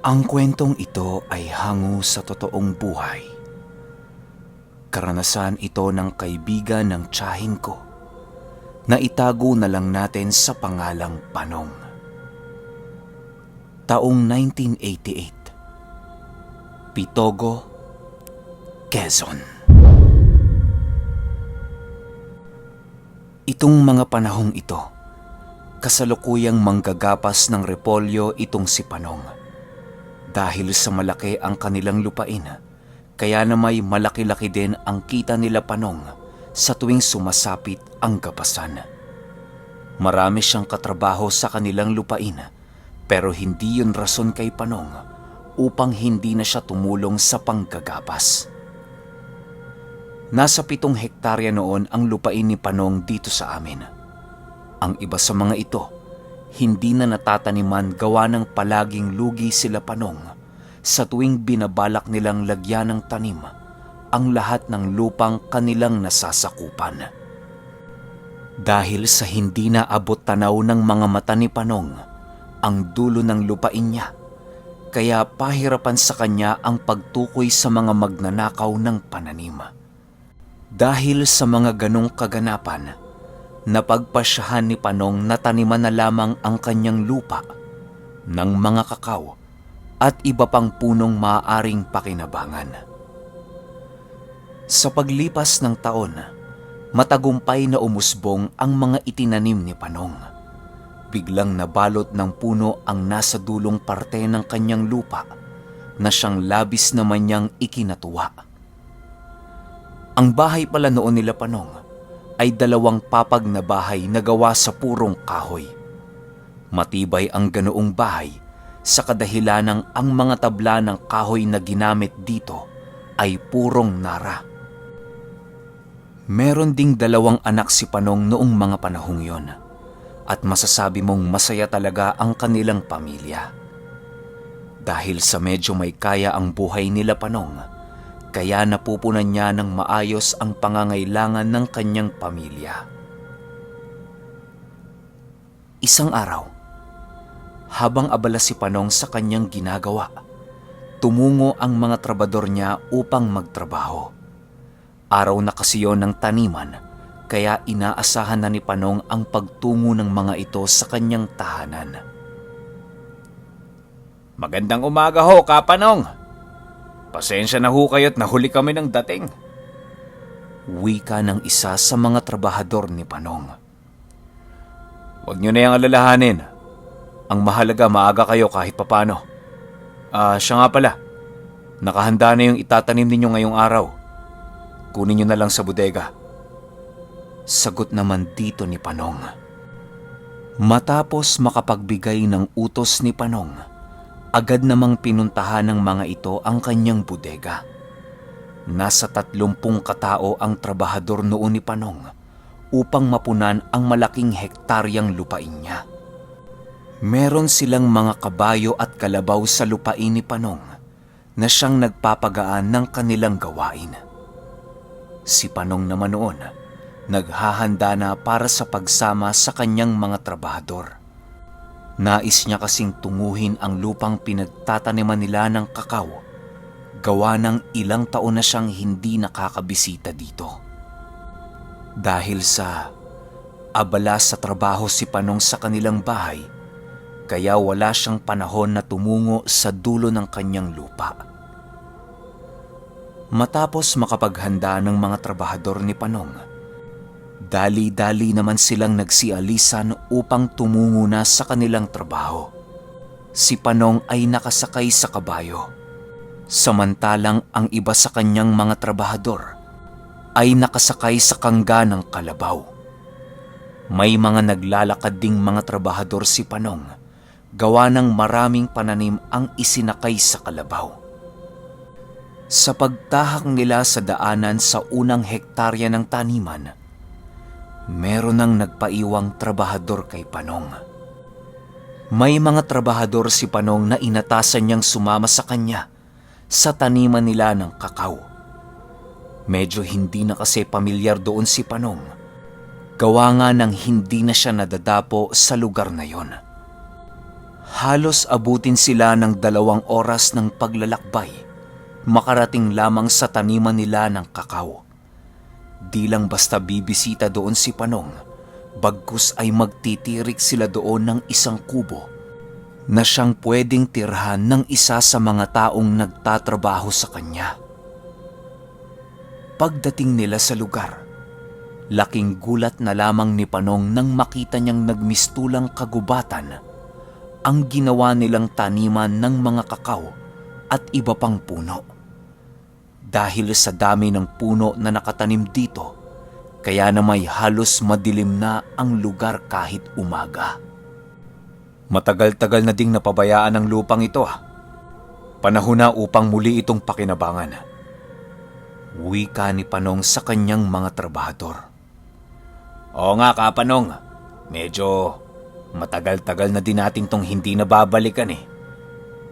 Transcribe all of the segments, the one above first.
Ang kwentong ito ay hango sa totoong buhay. Karanasan ito ng kaibigan ng tiyahin ko na itago na lang natin sa pangalang Panong. Taong 1988, Pitogo, Quezon. Itong mga panahong ito, kasalukuyang manggagapas ng repolyo itong si Panong. Dahil sa malaki ang kanilang lupain, kaya na may malaki-laki din ang kita nila Panong sa tuwing sumasapit ang gapasan. Marami siyang katrabaho sa kanilang lupain, pero hindi yun rason kay Panong upang hindi na siya tumulong sa panggagapas. Nasa 7 hektarya noon ang lupain ni Panong dito sa amin. Ang iba sa mga ito, hindi na natataniman gawa ng palaging lugi sila Panong sa tuwing binabalak nilang lagyan ng tanim ang lahat ng lupang kanilang nasasakupan. Dahil sa hindi na abot tanaw ng mga mata ni Panong ang dulo ng lupain niya, kaya pahirapan sa kanya ang pagtukoy sa mga magnanakaw ng pananim. Dahil sa mga ganong kaganapan, napagpasyahan ni Panong na taniman na lamang ang kanyang lupa ng mga kakao at iba pang punong maaaring pakinabangan. Sa paglipas ng taon, matagumpay na umusbong ang mga itinanim ni Panong. Biglang nabalot ng puno ang nasa dulong parte ng kanyang lupa na siyang labis naman niyang ikinatuwa. Ang bahay pala noon nila Panong ay 2 papag na bahay na gawa sa purong kahoy. Matibay ang ganoong bahay sa kadahilanang ang mga tabla ng kahoy na ginamit dito ay purong nara. Meron ding 2 anak si Panong noong mga panahong yon at masasabi mong masaya talaga ang kanilang pamilya. Dahil sa medyo may kaya ang buhay nila Panong, kaya napupunan niya ng maayos ang pangangailangan ng kanyang pamilya. Isang araw, habang abala si Panong sa kanyang ginagawa, tumungo ang mga trabador niya upang magtrabaho. Araw na kasi yon ng taniman, kaya inaasahan na ni Panong ang pagtungo ng mga ito sa kanyang tahanan. Magandang umaga ho, Kapanong. Pasensya na ho kayo't nahuli kami ng dating. Wika ng isa sa mga trabahador ni Panong. Huwag nyo na yung alalahanin. Ang mahalaga maaga kayo kahit papano. Siya nga pala. Nakahanda na yung itatanim ninyo ngayong araw. Kunin nyo na lang sa bodega. Sagot naman dito ni Panong. Matapos makapagbigay ng utos ni Panong, agad namang pinuntahan ng mga ito ang kanyang bodega. Nasa 30 katao ang trabahador noon ni Panong upang mapunan ang malaking hektaryang lupain niya. Meron silang mga kabayo at kalabaw sa lupain ni Panong na siyang nagpapagaan ng kanilang gawain. Si Panong naman noon, naghahanda na para sa pagsama sa kanyang mga trabahador. Nais niya kasing tunguhin ang lupang pinagtataniman nila ng kakao, gawa ng ilang taon na siyang hindi nakakabisita dito. Dahil sa abala sa trabaho si Panong sa kanilang bahay, kaya wala siyang panahon na tumungo sa dulo ng kanyang lupa. Matapos makapaghanda ng mga trabahador ni Panong, dali-dali naman silang nagsialisan upang tumungo na sa kanilang trabaho. Si Panong ay nakasakay sa kabayo, samantalang ang iba sa kanyang mga trabahador ay nakasakay sa kangga ng kalabaw. May mga naglalakad ding mga trabahador si Panong, gawa ng maraming pananim ang isinakay sa kalabaw. Sa pagtahak nila sa daanan sa unang hektarya ng taniman, meron nang nagpaiwang trabahador kay Panong. May mga trabahador si Panong na inatasan niyang sumama sa kanya sa taniman nila ng kakao. Medyo hindi na kasi pamilyar doon si Panong, gawa nga ng hindi na siya nadadapo sa lugar na yon. Halos abutin sila ng 2 oras ng paglalakbay, makarating lamang sa taniman nila ng kakao. Di lang basta bibisita doon si Panong, bagkus ay magtitirik sila doon ng isang kubo na siyang pwedeng tirhan ng isa sa mga taong nagtatrabaho sa kanya. Pagdating nila sa lugar, laking gulat na lamang ni Panong nang makita niyang nagmistulang kagubatan ang ginawa nilang taniman ng mga kakao at iba pang puno. Dahil sa dami ng puno na nakatanim dito, kaya na may halos madilim na ang lugar kahit umaga. Matagal-tagal na ding napabayaan ang lupang ito. Panahon na upang muli itong pakinabangan. Wika ni Panong sa kanyang mga trabahador. Oo nga, Kapanong. Medyo matagal-tagal na din natin tong hindi nababalikan eh.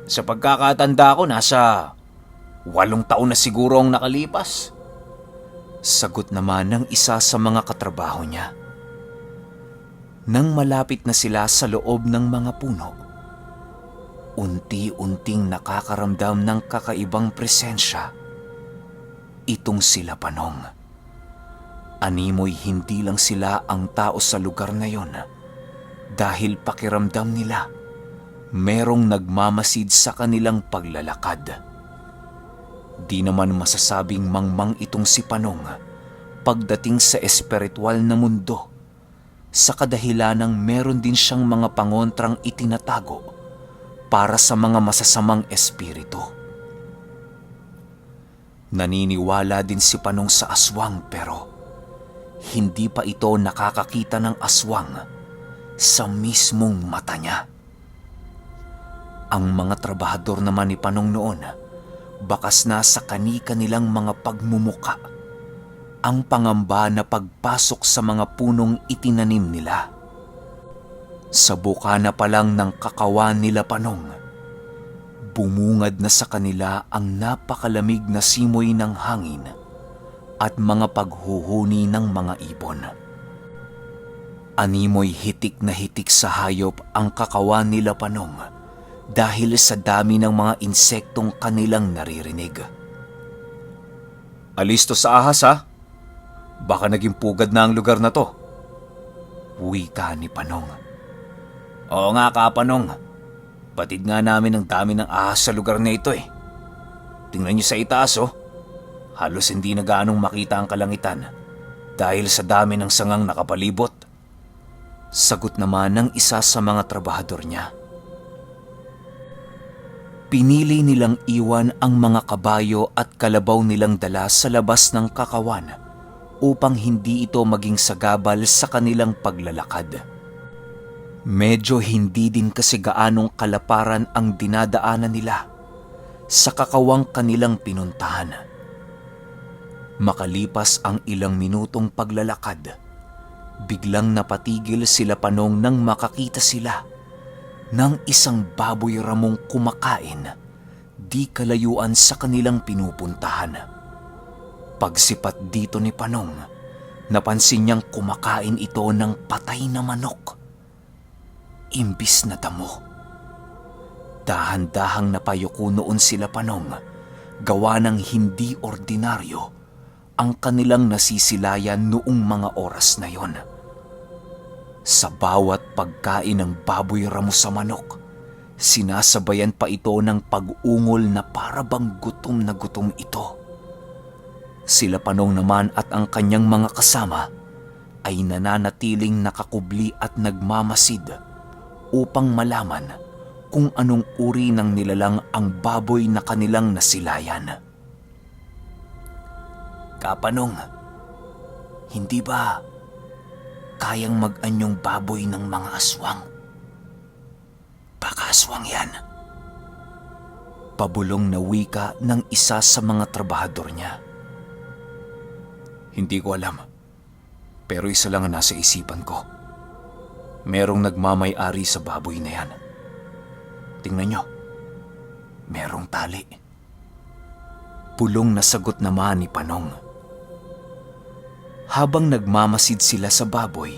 Sa pagkakatanda ko, nasa 8 taon na siguro ang nakalipas. Sagot naman ng isa sa mga katrabaho niya. Nang malapit na sila sa loob ng mga puno, unti-unting nakakaramdam ng kakaibang presensya. Itong sila Panong. Animoy hindi lang sila ang tao sa lugar na yon, dahil pakiramdam nila merong nagmamasid sa kanilang paglalakad. Di naman masasabing mangmang itong si Panong pagdating sa espiritual na mundo, sa kadahilanang meron din siyang mga pangontrang itinatago para sa mga masasamang espiritu. Naniniwala din si Panong sa aswang, pero hindi pa ito nakakakita ng aswang sa mismong mata niya. Ang mga trabahador naman ni Panong noon, bakas na sa kani-kanilang mga pagmumuka ang pangamba na pagpasok sa mga punong itinanim nila. Sa buka na pa lang ng kakawan nila Panong, bumungad na sa kanila ang napakalamig na simoy ng hangin at mga paghuhuni ng mga ibon. Animoy hitik na hitik sa hayop ang kakawan nila Panong dahil sa dami ng mga insektong kanilang naririnig. Alis to sa ahas ha? Baka naging pugad na ang lugar na to. Wika ni Panong. Oo nga, Kapanong. Batid nga namin ang dami ng ahas sa lugar na ito eh. Tingnan niyo sa itaas oh. Halos hindi na gaanong makita ang kalangitan dahil sa dami ng sangang nakapalibot. Sagot naman ng isa sa mga trabahador niya. Pinili nilang iwan ang mga kabayo at kalabaw nilang dala sa labas ng kakawan upang hindi ito maging sagabal sa kanilang paglalakad. Medyo hindi din kasi gaanong kalaparan ang dinadaanan nila sa kakawang kanilang pinuntahan. Makalipas ang ilang minutong paglalakad, biglang napatigil sila Panong nang makakita sila ng isang baboy ramong kumakain di kalayuan sa kanilang pinupuntahan. Pagsipat dito ni Panong, napansin niyang kumakain ito ng patay na manok, imbis na damo. Dahan-dahang napayuko noon sila Panong, gawa ng hindi ordinaryo ang kanilang nasisilayan noong mga oras na yon. Sa bawat pagkain ng baboy ramo sa manok, sinasabayan pa ito ng pag-ungol na para bang gutom na gutom ito. Sila Panong naman at ang kanyang mga kasama ay nananatiling nakakubli at nagmamasid upang malaman kung anong uri ng nilalang ang baboy na kanilang nasilayan. Kapanong, hindi ba kayang mag-anyong baboy ng mga aswang? Baka aswang yan. Pabulong na wika ng isa sa mga trabahador niya. Hindi ko alam. Pero isa lang ang nasa isipan ko. Merong nagmamay-ari sa baboy na yan. Tingnan nyo. Merong tali. Pulong na sagot naman ni Panong. Habang nagmamasid sila sa baboy,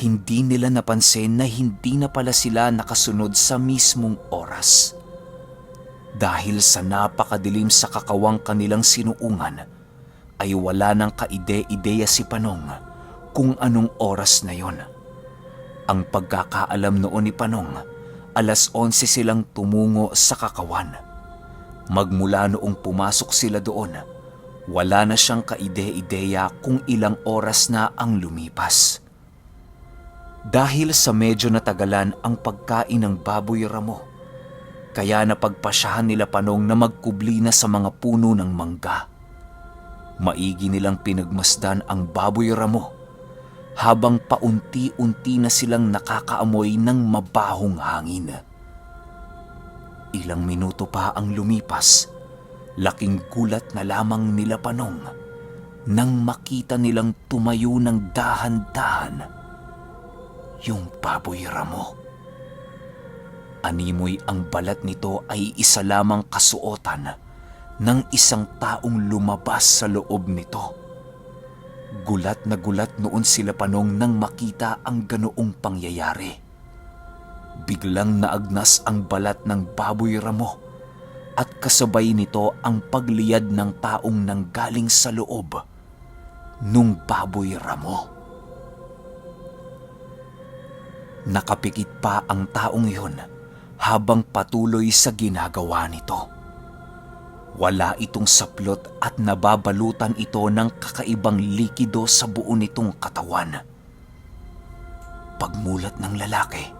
Hindi nila napansin na hindi na pala sila nakasunod sa mismong oras. Dahil sa napakadilim sa kakawang kanilang sinuungan, ay wala nang kaide-ideya si Panong kung anong oras na yon. Ang pagkakaalam noon ni Panong, 11:00 silang tumungo sa kakawan. Magmula noong pumasok sila doon, wala na siyang kaide-ideya kung ilang oras na ang lumipas. Dahil sa medyo natagalan ang pagkain ng baboy ramo, kaya napagpasyahan nila Panong na magkubli na sa mga puno ng mangga. Maigi nilang pinagmasdan ang baboy ramo habang paunti-unti na silang nakakaamoy ng mabahong hangin. Ilang minuto pa ang lumipas, laking gulat na lamang nila Panong nang makita nilang tumayo ng dahan-dahan yung baboy ramo. Animoy ang balat nito ay isa lamang kasuotan ng isang taong lumabas sa loob nito. Gulat na gulat noon sila Panong nang makita ang ganoong pangyayari. Biglang naagnas ang balat ng baboy ramo at kasabay nito ang pagliyad ng taong nanggaling sa loob nung baboy ramo. Nakapikit pa ang taong iyon habang patuloy sa ginagawa nito. Wala itong saplot at nababalutan ito ng kakaibang likido sa buo nitong katawan. Pagmulat ng lalaki,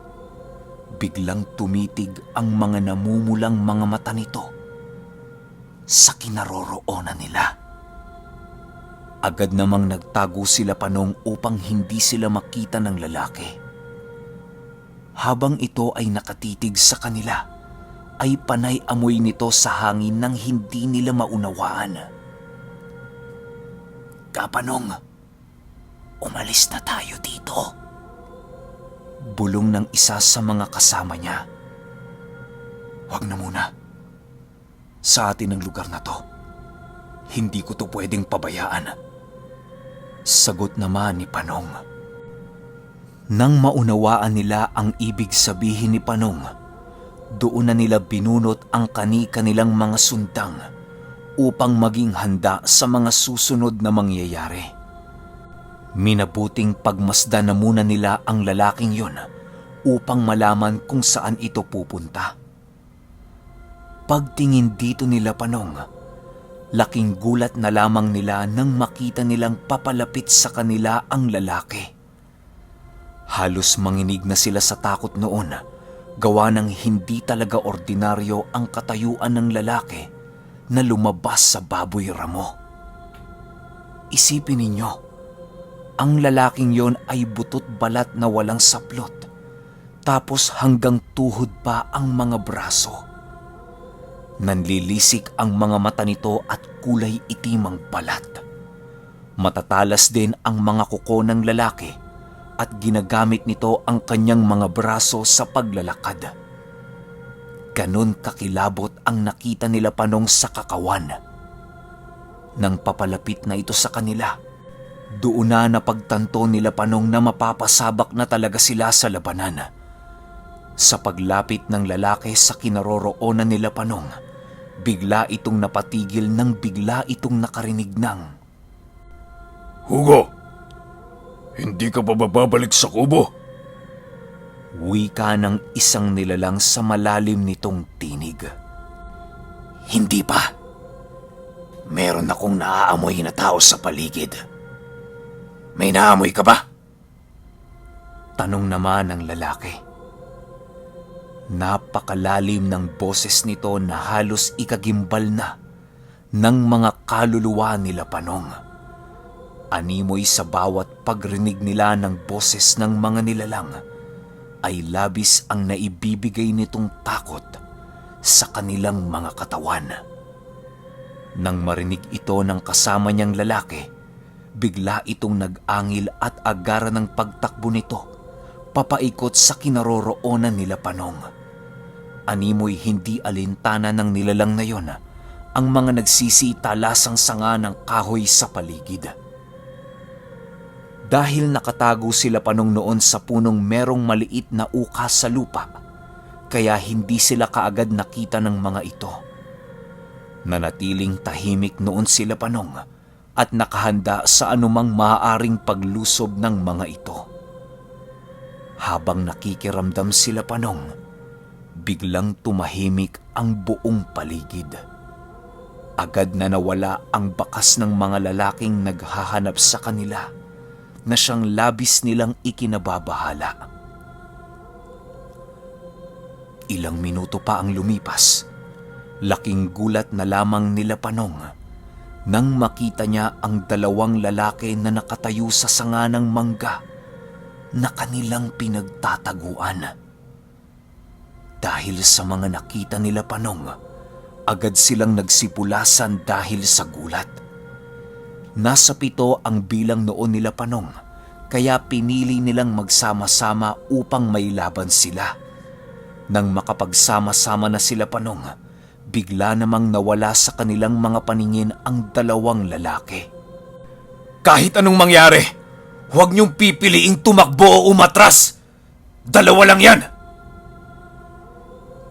biglang tumitig ang mga namumulang mga mata nito sa kinaroroonan nila. Agad namang nagtago sila Panong upang hindi sila makita ng lalaki. Habang ito ay nakatitig sa kanila, ay panay amoy nito sa hangin nang hindi nila maunawaan. "Kapanong, umalis na tayo dito," bulong ng isa sa mga kasama niya. "Wag na muna. Sa atin ang lugar na to. Hindi ko to pwedeng pabayaan," sagot naman ni Panong. Nang maunawaan nila ang ibig sabihin ni Panong, doon na nila binunot ang kani-kanilang mga sundang upang maging handa sa mga susunod na mangyayari. Minabuting pagmasdan na muna nila ang lalaking yon upang malaman kung saan ito pupunta. Pagtingin dito nila Panong, laking gulat na lamang nila nang makita nilang papalapit sa kanila ang lalaki. Halos manginig na sila sa takot noon, gawa ng hindi talaga ordinaryo ang katayuan ng lalaki na lumabas sa baboy ramo. Isipin ninyo, ang lalaking yon ay butot balat na walang saplot, tapos hanggang tuhod pa ang mga braso. Nanlilisik ang mga mata nito at kulay itim ang balat. Matatalas din ang mga kuko ng lalaki at ginagamit nito ang kanyang mga braso sa paglalakad. Ganon kakilabot ang nakita nila Panong sa kakawan. Nang papalapit na ito sa kanila, doon na napagtanto nila Panong na mapapasabak na talaga sila sa labanan. Sa paglapit ng lalaki sa kinaroroonan nila Panong, bigla itong napatigil nang bigla itong nakarinig ng, "Hugo! Hindi ka pa babalik sa kubo?" wika ng isang nilalang sa malalim nitong tinig. "Hindi pa. Meron akong naaamoy na tao sa paligid. May naamoy ka ba?" tanong naman ng lalaki. Napakalalim ng boses nito na halos ikagimbal na ng mga kaluluwa nila Panong. Animoy sa bawat pagrinig nila ng boses ng mga nilalang ay labis ang naibibigay nitong takot sa kanilang mga katawan. Nang marinig ito ng kasama niyang lalaki, bigla itong nag-angil at agaran ng pagtakbo nito papaikot sa kinaroroonan nila Panong. Animoy hindi alintana ng nilalang na yon ang mga nagsisitalasang sanga ng kahoy sa paligid. Dahil nakatago sila Panong noon sa punong merong maliit na ukas sa lupa, kaya hindi sila kaagad nakita ng mga ito. Nanatiling tahimik noon sila Panong at nakahanda sa anumang maaaring paglusob ng mga ito. Habang nakikiramdam sila Panong, biglang tumahimik ang buong paligid. Agad na nawala ang bakas ng mga lalaking naghahanap sa kanila na siyang labis nilang ikinababahala. Ilang minuto pa ang lumipas, laking gulat na lamang nila Panong nang makita niya ang dalawang lalaki na nakatayo sa sanga ng mangga na kanilang pinagtataguan. Dahil sa mga nakita nila Panong, agad silang nagsipulasan dahil sa gulat. Nasa 7 ang bilang noon nila Panong, kaya pinili nilang magsama-sama upang may laban sila. Nang makapagsama-sama na sila Panong, bigla namang nawala sa kanilang mga paningin ang dalawang lalaki. Kahit anong mangyari, huwag niyong pipiliing tumakbo o umatras. Dalawa lang yan!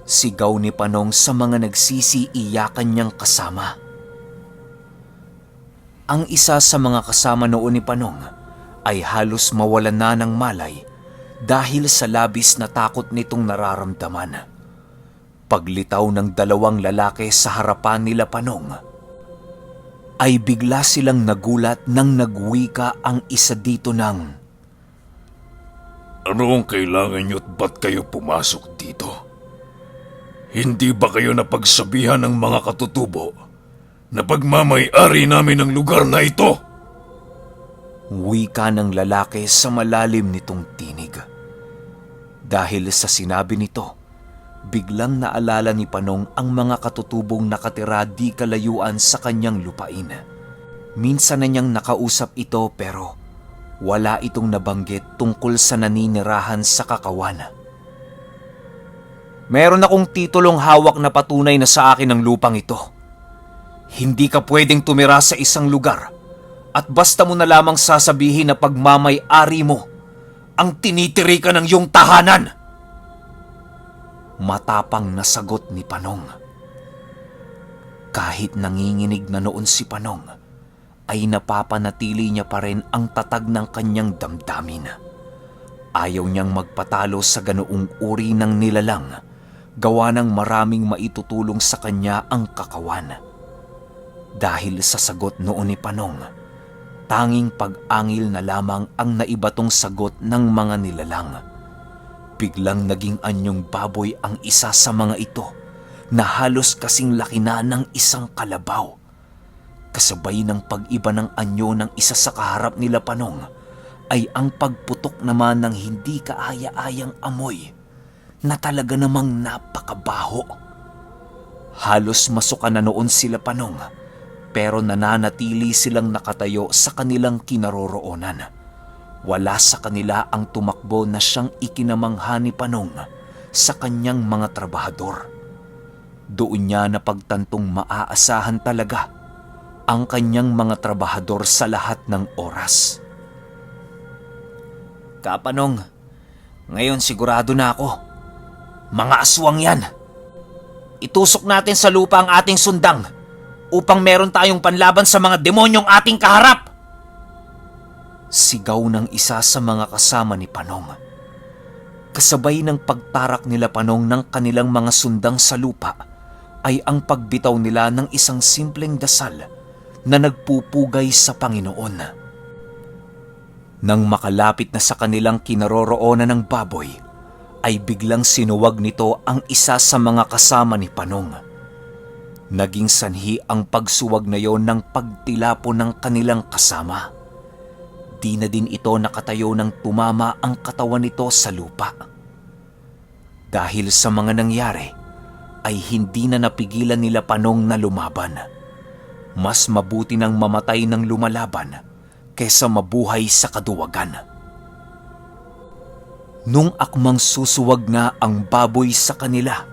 Sigaw ni Panong sa mga nagsisiiyakan niyang kasama. Ang isa sa mga kasama noon ni Panong ay halos mawalan na ng malay dahil sa labis na takot nitong nararamdaman. Paglitaw ng dalawang lalaki sa harapan nila Panong, ay bigla silang nagulat nang nagwika ang isa dito ng, Ano ang kailangan niyo at ba't kayo pumasok dito? Hindi ba kayo napagsabihan ng mga katutubo na pagmamay-ari namin ang lugar na ito? wika ng lalaki sa malalim nitong tinig. Dahil sa sinabi nito, biglang naalala ni Panong ang mga katutubong nakatira di kalayuan sa kanyang lupain. Minsan na niyang nakausap ito pero wala itong nabanggit tungkol sa naninirahan sa Kakawan. Meron akong titulong hawak na patunay na sa akin ang lupang ito. Hindi ka pwedeng tumira sa isang lugar at basta mo na lamang sasabihin na pagmamay-ari mo ang tinitirikan ng iyong tahanan. Matapang na sagot ni Panong. Kahit nanginginig na noon si Panong, ay napapanatili niya pa rin ang tatag ng kanyang damdamin. Ayaw niyang magpatalo sa ganoong uri ng nilalang, gawa ng maraming maitutulong sa kanya ang Kakawan. Dahil sa sagot noon ni Panong, tanging pag-angil na lamang ang naibatong sagot ng mga nilalang. Biglang naging anyong baboy ang isa sa mga ito na halos kasing laki na ng isang kalabaw. Kasabay ng pag-iba ng anyo ng isa sa kaharap nila Panong ay ang pagputok naman ng hindi kaaya-ayang amoy na talaga namang napakabaho. Halos masuka na noon sila Panong pero nananatili silang nakatayo sa kanilang kinaroroonan. Wala sa kanila ang tumakbo na siyang ikinamangha ni Panong sa kanyang mga trabahador. Doon niya napagtantong maaasahan talaga ang kanyang mga trabahador sa lahat ng oras. Kapanong, ngayon sigurado na ako. Mga aswang yan. Itusok natin sa lupa ang ating sundang upang meron tayong panlaban sa mga demonyong ating kaharap. Sigaw ng isa sa mga kasama ni Panong. Kasabay ng pagtarak nila Panong ng kanilang mga sundang sa lupa ay ang pagbitaw nila ng isang simpleng dasal na nagpupugay sa Panginoon. Nang makalapit na sa kanilang kinaroroonan ng baboy, ay biglang sinuwag nito ang isa sa mga kasama ni Panong. Naging sanhi ang pagsuwag na yon ng pagtilapo ng kanilang kasama. Di na din ito nakatayo nang tumama ang katawan nito sa lupa. Dahil sa mga nangyari, ay hindi na napigilan nila Panong na lumaban. Mas mabuti nang mamatay ng lumalaban kaysa mabuhay sa kaduwagan. Nung akmang susuwag na ang baboy sa kanila,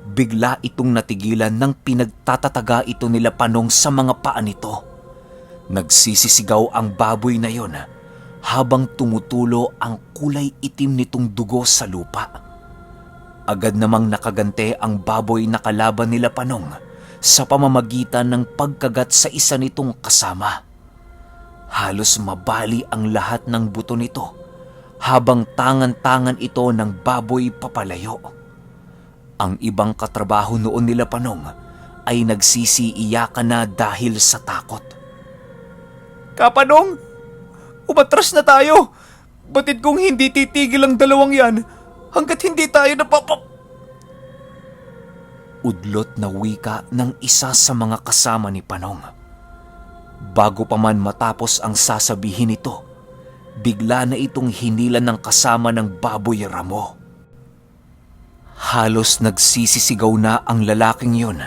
bigla itong natigilan nang pinagtatataga ito nila Panong sa mga paa nito. Nagsisisigaw ang baboy na yon habang tumutulo ang kulay itim nitong dugo sa lupa. Agad namang nakagante ang baboy na kalaban nila Panong sa pamamagitan ng pagkagat sa isa nitong kasama. Halos mabali ang lahat ng buto nito habang tangan-tangan ito ng baboy papalayo. Ang ibang katrabaho noon nila Panong ay nagsisiiyakan na dahil sa takot. Kapanong, umatras na tayo. Batid kong hindi titigil ang dalawang yan hanggat hindi tayo Udlot na wika ng isa sa mga kasama ni Panong. Bago pa man matapos ang sasabihin nito, bigla na itong hinilan ng kasama ng baboy ramo. Halos nagsisisigaw na ang lalaking yun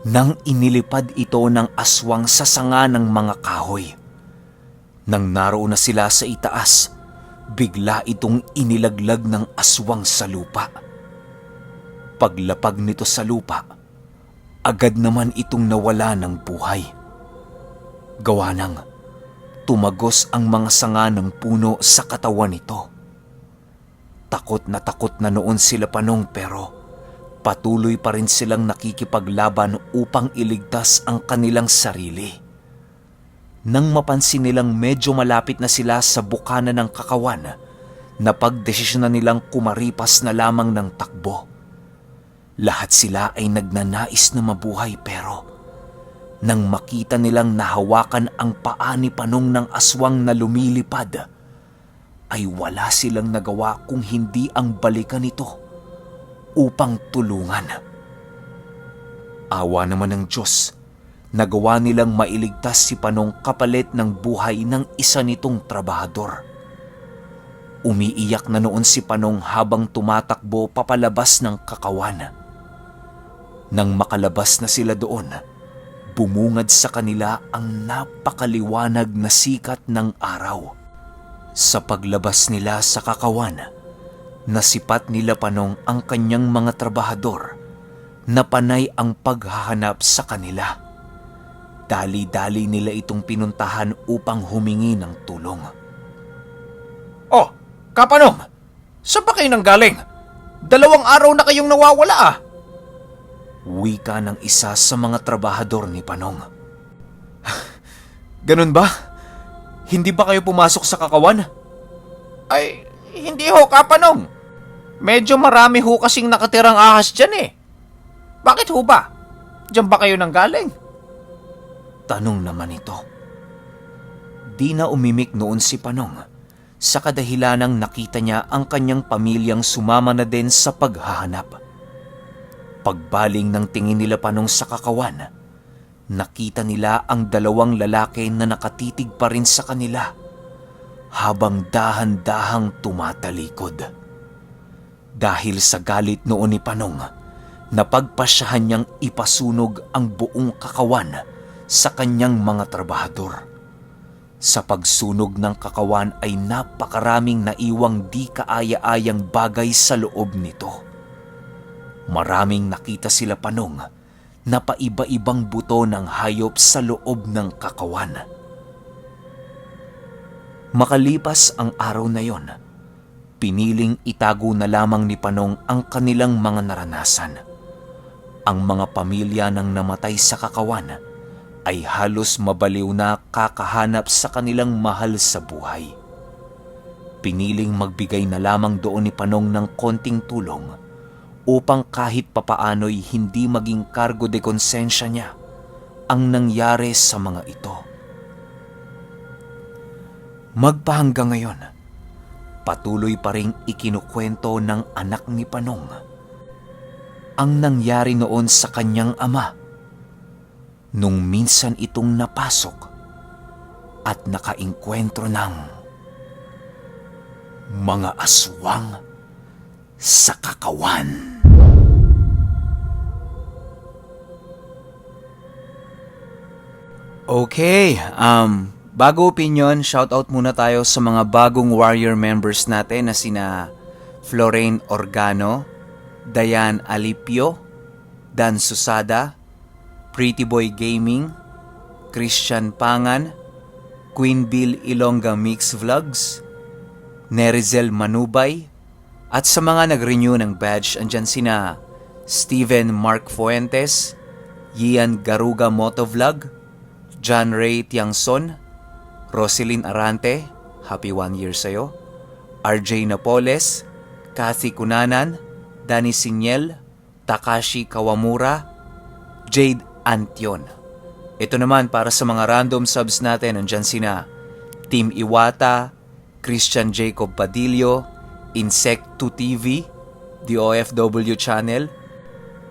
nang inilipad ito ng aswang sa sanga ng mga kahoy. Nang naroon na sila sa itaas, bigla itong inilaglag ng aswang sa lupa. Paglapag nito sa lupa, agad naman itong nawala ng buhay. Gawa ng tumagos ang mga sanga ng puno sa katawan nito. Takot na noon sila Panong pero patuloy pa rin silang nakikipaglaban upang iligtas ang kanilang sarili. Nang mapansin nilang medyo malapit na sila sa bukana ng kakawan, napagdesisyonan nilang kumaripas na lamang ng takbo. Lahat sila ay nagnanais na mabuhay pero nang makita nilang nahawakan ang paa ni Panong ng aswang na lumilipad, ay wala silang nagawa kung hindi ang balikan ito upang tulungan. Awa naman ng Diyos, nagawa nilang mailigtas si Panong kapalit ng buhay ng isa nitong trabahador. Umiiyak na noon si Panong habang tumatakbo papalabas ng kakawan. Nang makalabas na sila doon, bumungad sa kanila ang napakaliwanag na sikat ng araw. Sa paglabas nila sa kakawan, nasipat nila Panong ang kanyang mga trabahador na panay ang paghahanap sa kanila. Dali-dali nila itong pinuntahan upang humingi ng tulong. Oh, Kapanong, saan ba kayo nanggaling? 2 araw na kayong nawawala ah. Wika ng isa sa mga trabahador ni Panong. Ganun ba? Hindi ba kayo pumasok sa kakawan? Ay, hindi ho, Kapanong. Medyo marami ho kasing nakatirang ahas dyan eh. Bakit ho ba? Diyan ba kayo nanggaling? Tanong naman ito. Di na umimik noon si Panong sa kadahilanang nakita niya ang kanyang pamilyang sumama na din sa paghahanap. Pagbaling ng tingin nila Panong sa kakawan, nakita nila ang 2 lalaki na nakatitig pa rin sa kanila habang dahan-dahang tumatalikod. Dahil sa galit noon ni Panong, napagpasyahan niyang ipasunog ang buong kakawan sa kanyang mga trabahador. Sa pagsunog ng kakawan ay napakaraming naiwang di kaaya-ayang bagay sa loob nito. Maraming nakita sila Panong na paiba-ibang buto ng hayop sa loob ng kakawan. Makalipas ang araw na yon, piniling itago na lamang ni Panong ang kanilang mga naranasan. Ang mga pamilya ng namatay sa kakawan ay halos mabaliw na kakahanap sa kanilang mahal sa buhay. Piniling magbigay na lamang doon ni Panong ng konting tulong upang kahit papaano'y hindi maging kargo de konsensya niya ang nangyari sa mga ito. Magpahanggang ngayon, patuloy pa ring ikinukwento ng anak ni Panong ang nangyari noon sa kanyang ama nung minsan itong napasok at nakainkwentro ng mga aswang sa kakawan. Okay, bago opinion, shoutout muna tayo sa mga bagong warrior members natin na sina Floraine Organo, Dayan Alipio, Dan Susada, Pretty Boy Gaming, Christian Pangan, Queen Bill Ilongga Mix Vlogs, Nerizel Manubay, at sa mga nag-renew ng badge, andyan sina Steven Mark Fuentes, Ian Garuga Motovlog, John Ray Tiangson, Roselyn Arante, happy 1 year sa'yo, RJ Napoles, Kathy Kunanan, Danny Siniel, Takashi Kawamura, Jade Antion. Ito naman para sa mga random subs natin, andyan sina Team Iwata, Christian Jacob Padillo, Insecto TV, the OFW channel,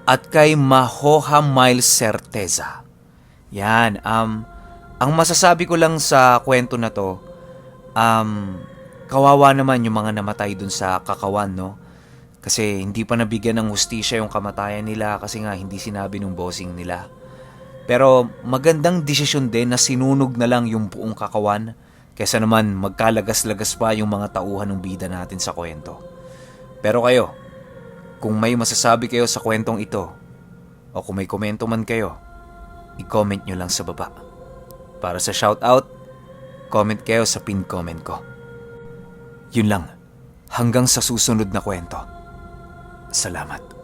at kay Mahoha Miles Certeza. Yan, ang masasabi ko lang sa kwento na to, kawawa naman yung mga namatay dun sa Kakawan, no? Kasi hindi pa nabigyan ng hustisya yung kamatayan nila kasi nga hindi sinabi ng bossing nila. Pero magandang desisyon din na sinunog na lang yung buong Kakawan kaysa naman magkalagas-lagas pa yung mga tauhan ng bida natin sa kwento. Pero kayo, kung may masasabi kayo sa kwentong ito o kung may komento man kayo, i-comment nyo lang sa baba. Para sa shoutout, comment kayo sa pin comment ko. Yun lang. Hanggang sa susunod na kwento. Salamat.